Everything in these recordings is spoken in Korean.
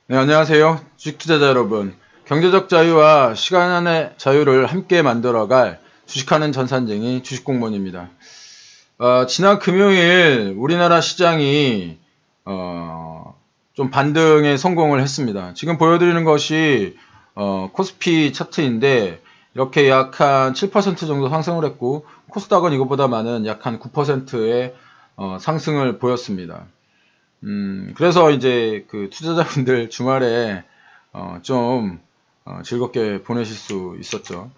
네, 안녕하세요. 주식 투자자 여러분. 경제적 자유와 시간의 자유를 함께 만들어갈 주식하는 전산쟁이 주식공무원입니다. 지난 금요일 우리나라 시장이 좀 반등에 성공을 했습니다. 지금 보여드리는 것이 코스피 차트인데 이렇게 약 한 7% 정도 상승을 했고 코스닥은 이것보다 많은 약 한 9%의 상승을 보였습니다. 그래서 이제 그 투자자분들 주말에 좀 즐겁게 보내실 수 있었죠.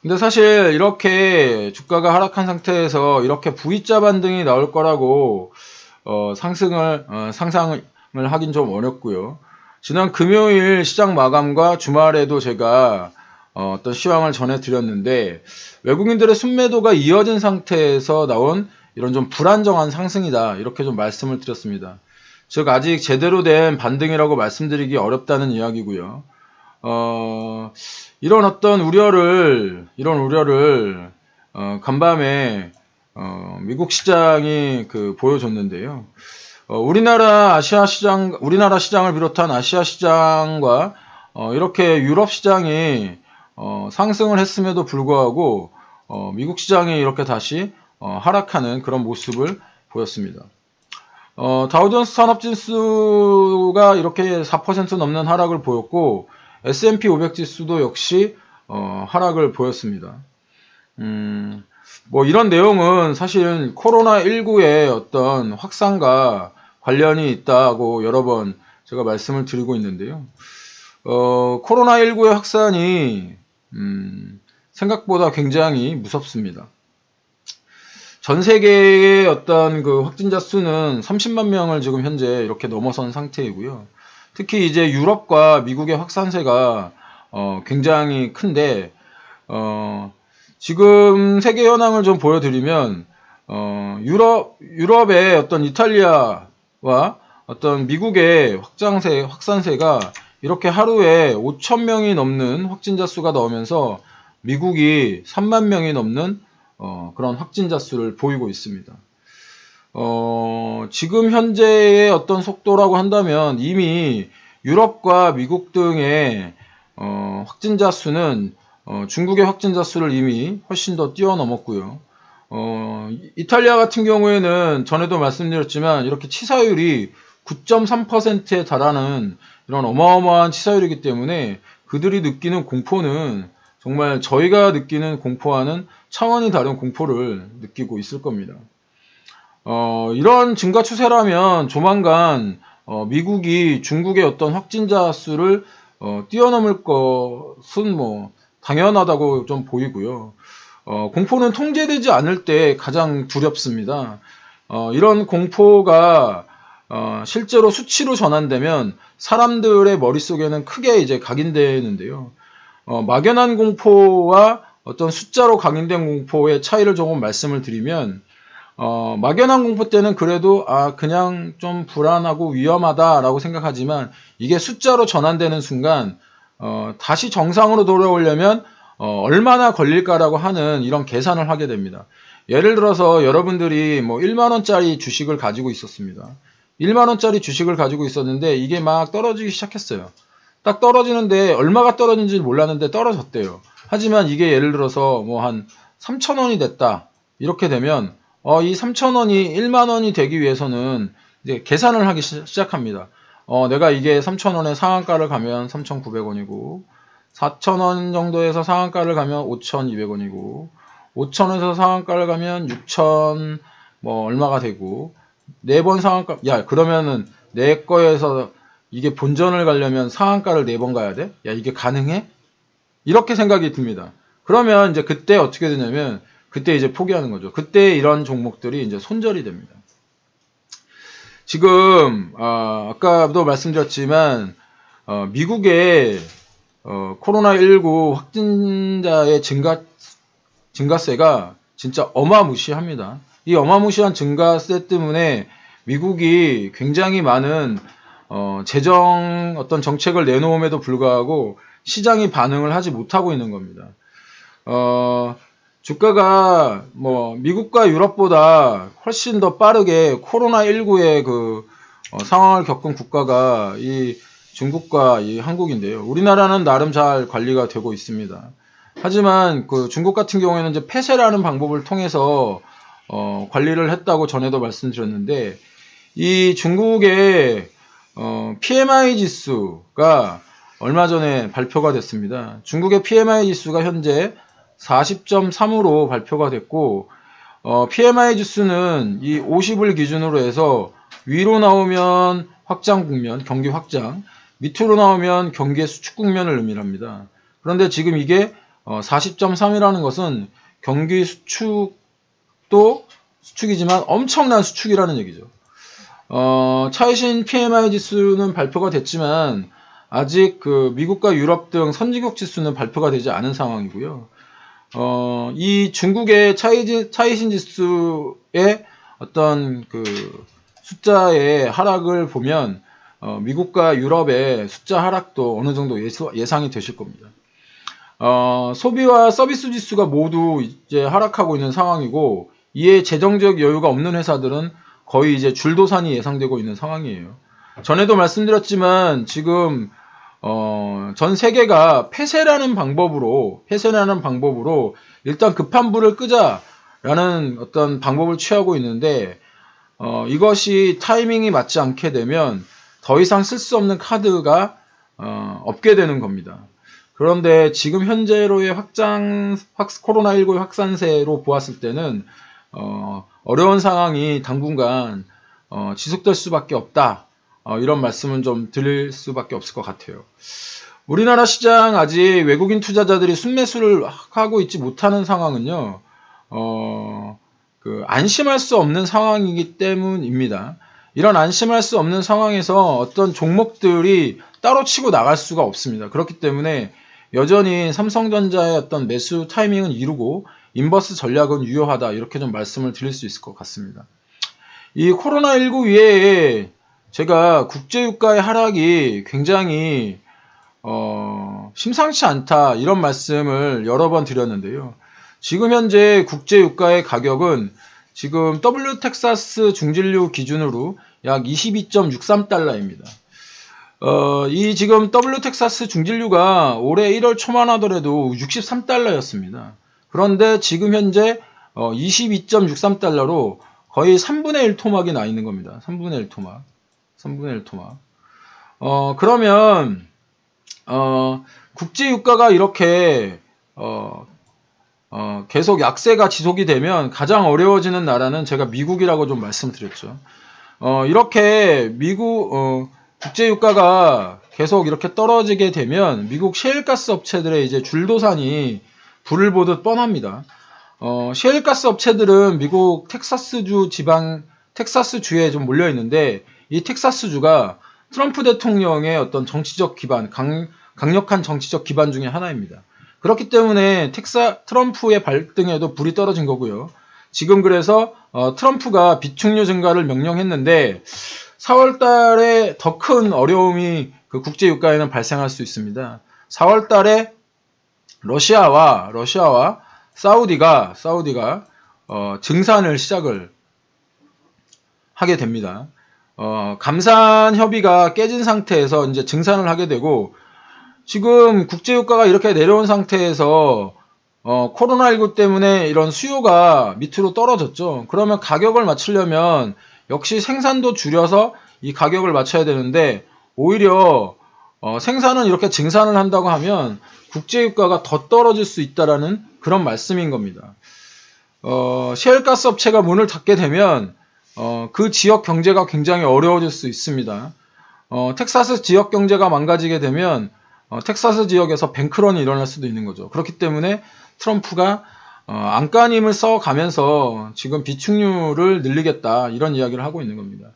근데 사실 이렇게 주가가 하락한 상태에서 이렇게 V자 반등이 나올 거라고 상상을 하긴 좀 어렵고요. 지난 금요일 시장 마감과 주말에도 제가 어떤 시황을 전해드렸는데 외국인들의 순매도가 이어진 상태에서 나온 이런 좀 불안정한 상승이다 이렇게 좀 말씀을 드렸습니다. 즉 아직 제대로 된 반등이라고 말씀드리기 어렵다는 이야기고요. 이런 어떤 우려를 간밤에 미국 시장이 보여줬는데요. 우리나라 시장을 비롯한 아시아 시장과 이렇게 유럽 시장이 상승을 했음에도 불구하고 미국 시장이 이렇게 다시 하락하는 그런 모습을 보였습니다. 다우존스 산업지수가 이렇게 4% 넘는 하락을 보였고 S&P 500 지수도 역시 하락을 보였습니다. 뭐 이런 내용은 사실 코로나19의 어떤 확산과 관련이 있다고 여러 번 제가 말씀을 드리고 있는데요. 코로나19의 확산이 생각보다 굉장히 무섭습니다. 전 세계의 어떤 그 확진자 수는 30만 명을 지금 현재 이렇게 넘어선 상태이고요. 특히 이제 유럽과 미국의 확산세가 굉장히 큰데 지금 세계 현황을 좀 보여드리면 유럽의 어떤 이탈리아와 어떤 미국의 확산세가 이렇게 하루에 5천 명이 넘는 확진자 수가 나오면서 미국이 3만 명이 넘는 그런 확진자 수를 보이고 있습니다. 지금 현재의 어떤 속도라고 한다면 이미 유럽과 미국 등의 확진자 수는 중국의 확진자 수를 이미 훨씬 더 뛰어넘었고요. 이탈리아 같은 경우에는 전에도 말씀드렸지만 이렇게 치사율이 9.3%에 달하는 이런 어마어마한 치사율이기 때문에 그들이 느끼는 공포는 정말 저희가 느끼는 공포와는 차원이 다른 공포를 느끼고 있을 겁니다. 이런 증가 추세라면 조만간 미국이 중국의 어떤 확진자 수를 뛰어넘을 것은 뭐 당연하다고 좀 보이고요. 공포는 통제되지 않을 때 가장 두렵습니다. 이런 공포가 실제로 수치로 전환되면 사람들의 머릿속에는 크게 이제 각인되는데요. 막연한 공포와 어떤 숫자로 각인된 공포의 차이를 조금 말씀을 드리면 막연한 공포 때는 그래도 그냥 좀 불안하고 위험하다라고 생각하지만 이게 숫자로 전환되는 순간 다시 정상으로 돌아오려면 얼마나 걸릴까라고 하는 이런 계산을 하게 됩니다. 예를 들어서 여러분들이 뭐 1만원짜리 주식을 가지고 있었습니다. 1만원짜리 주식을 가지고 있었는데 이게 막 떨어지기 시작했어요. 딱 떨어지는데 얼마가 떨어진지 몰랐는데 떨어졌대요. 하지만 이게 예를 들어서 뭐 한 3,000원이 됐다. 이렇게 되면 이 3,000원이 1만원이 되기 위해서는 이제 계산을 하기 시작합니다. 내가 이게 3,000원에 상한가를 가면 3,900원이고 4,000원 정도에서 상한가를 가면 5,200원이고 5,000원에서 상한가를 가면 6,000 뭐 얼마가 되고 4번 상한가 그러면은 내 거에서 이게 본전을 가려면 상한가를 4번 가야 돼? 이게 가능해? 이렇게 생각이 듭니다. 그러면 이제 그때 어떻게 되냐면 그때 이제 포기하는 거죠. 그때 이런 종목들이 이제 손절이 됩니다. 지금 아까도 말씀드렸지만 미국의 코로나19 확진자의 증가세가 진짜 어마무시합니다. 이 어마무시한 증가세 때문에 미국이 굉장히 많은 재정 어떤 정책을 내놓음에도 불구하고 시장이 반응을 하지 못하고 있는 겁니다. 주가가 뭐 미국과 유럽보다 훨씬 더 빠르게 코로나19의 상황을 겪은 국가가 이 중국과 이 한국인데요. 우리나라는 나름 잘 관리가 되고 있습니다. 하지만 그 중국 같은 경우에는 이제 폐쇄라는 방법을 통해서 관리를 했다고 전에도 말씀드렸는데, 이 중국의 PMI 지수가 얼마 전에 발표가 됐습니다. 중국의 PMI 지수가 현재 40.3으로 발표가 됐고, PMI 지수는 이 50을 기준으로 해서 위로 나오면 확장 국면, 경기 확장, 밑으로 나오면 경기의 수축 국면을 의미합니다. 그런데 지금 이게 40.3이라는 것은 경기 수축도 수축이지만 엄청난 수축이라는 얘기죠. 차이신 PMI 지수는 발표가 됐지만 아직 그 미국과 유럽 등 선진국 지수는 발표가 되지 않은 상황이고요. 이 중국의 차이신 지수의 어떤 그 숫자의 하락을 보면 미국과 유럽의 숫자 하락도 어느 정도 예상이 되실 겁니다. 소비와 서비스 지수가 모두 이제 하락하고 있는 상황이고, 이에 재정적 여유가 없는 회사들은 거의 이제 줄도산이 예상되고 있는 상황이에요. 전에도 말씀드렸지만 지금 전 세계가 폐쇄라는 방법으로 일단 급한 불을 끄자라는 어떤 방법을 취하고 있는데, 이것이 타이밍이 맞지 않게 되면 더 이상 쓸 수 없는 카드가 없게 되는 겁니다. 그런데 지금 현재로의 코로나19의 확산세로 보았을 때는 어려운 상황이 당분간 지속될 수밖에 없다. 이런 말씀은 좀 드릴 수밖에 없을 것 같아요. 우리나라 시장 아직 외국인 투자자들이 순매수를 하고 있지 못하는 상황은요, 안심할 수 없는 상황이기 때문입니다. 이런 안심할 수 없는 상황에서 어떤 종목들이 따로 치고 나갈 수가 없습니다. 그렇기 때문에 여전히 삼성전자의 어떤 매수 타이밍은 이루고 인버스 전략은 유효하다, 이렇게 좀 말씀을 드릴 수 있을 것 같습니다. 이 코로나19 이외에 제가 국제유가의 하락이 굉장히 심상치 않다, 이런 말씀을 여러 번 드렸는데요. 지금 현재 국제유가의 가격은 지금 WTX 중진류 기준으로 약 22.63달러입니다. 이 지금 WTX 중진류가 올해 1월 초만 하더라도 63달러였습니다. 그런데 지금 현재 22.63달러로 거의 3분의 1 토막이 나 있는 겁니다. 3분의 1 토막. 3분의 1 토막. 그러면 국제유가가 이렇게 계속 약세가 지속이 되면 가장 어려워지는 나라는 제가 미국이라고 좀 말씀드렸죠. 이렇게 국제유가가 계속 이렇게 떨어지게 되면 미국 셰일가스 업체들의 이제 줄도산이 불을 보듯 뻔합니다. 셰일가스 업체들은 미국 텍사스주에 좀 몰려 있는데, 이 텍사스주가 트럼프 대통령의 어떤 정치적 기반, 강력한 정치적 기반 중에 하나입니다. 그렇기 때문에 트럼프의 발등에도 불이 떨어진 거고요. 지금 그래서 트럼프가 비축류 증가를 명령했는데 4월 달에 더 큰 어려움이 그 국제유가에는 발생할 수 있습니다. 4월 달에 러시아와 사우디가 증산을 시작을 하게 됩니다. 감산 협의가 깨진 상태에서 이제 증산을 하게 되고, 지금 국제유가가 이렇게 내려온 상태에서 코로나19 때문에 이런 수요가 밑으로 떨어졌죠. 그러면 가격을 맞추려면 역시 생산도 줄여서 이 가격을 맞춰야 되는데, 오히려 생산은 이렇게 증산을 한다고 하면 국제유가가 더 떨어질 수 있다라는 그런 말씀인 겁니다. 셰일가스 업체가 문을 닫게 되면 그 지역 경제가 굉장히 어려워질 수 있습니다. 텍사스 지역 경제가 망가지게 되면 텍사스 지역에서 뱅크런이 일어날 수도 있는 거죠. 그렇기 때문에 트럼프가 안간힘을 써가면서 지금 비축류를 늘리겠다, 이런 이야기를 하고 있는 겁니다.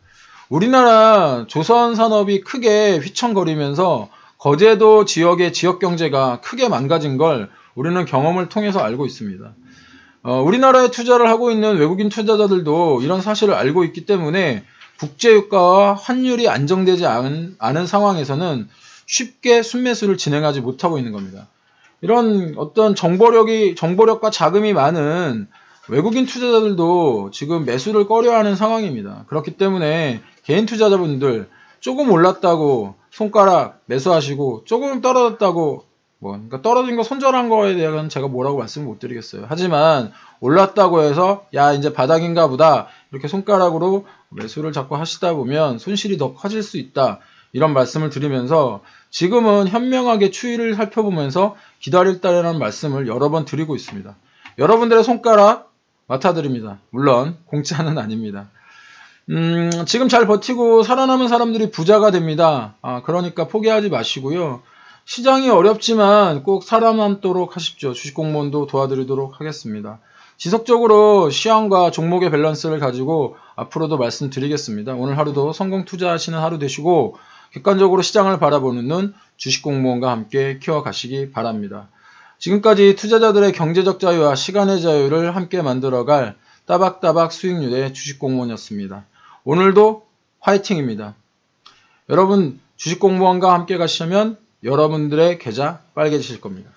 우리나라 조선 산업이 크게 휘청거리면서 거제도 지역의 지역 경제가 크게 망가진 걸 우리는 경험을 통해서 알고 있습니다. 우리나라에 투자를 하고 있는 외국인 투자자들도 이런 사실을 알고 있기 때문에 국제유가와 환율이 안정되지 않은 상황에서는 쉽게 순매수를 진행하지 못하고 있는 겁니다. 이런 어떤 정보력과 자금이 많은 외국인 투자자들도 지금 매수를 꺼려하는 상황입니다. 그렇기 때문에 개인 투자자분들 조금 올랐다고 손가락 매수하시고 조금 떨어졌다고 그러니까 떨어진 거 손절한 거에 대한 제가 뭐라고 말씀을 못 드리겠어요. 하지만 올랐다고 해서 야 이제 바닥인가 보다 이렇게 손가락으로 매수를 자꾸 하시다 보면 손실이 더 커질 수 있다. 이런 말씀을 드리면서 지금은 현명하게 추이를 살펴보면서 기다릴다라는 말씀을 여러 번 드리고 있습니다. 여러분들의 손가락 맡아드립니다. 물론 공짜는 아닙니다. 지금 잘 버티고 살아남은 사람들이 부자가 됩니다. 그러니까 포기하지 마시고요. 시장이 어렵지만 꼭 살아남도록 하십시오. 주식공무원도 도와드리도록 하겠습니다. 지속적으로 시황과 종목의 밸런스를 가지고 앞으로도 말씀드리겠습니다. 오늘 하루도 성공 투자하시는 하루 되시고 객관적으로 시장을 바라보는 눈 주식공무원과 함께 키워가시기 바랍니다. 지금까지 투자자들의 경제적 자유와 시간의 자유를 함께 만들어갈 따박따박 수익률의 주식공무원이었습니다. 오늘도 화이팅입니다. 여러분 주식공무원과 함께 가시면 여러분들의 계좌 빨개지실 겁니다.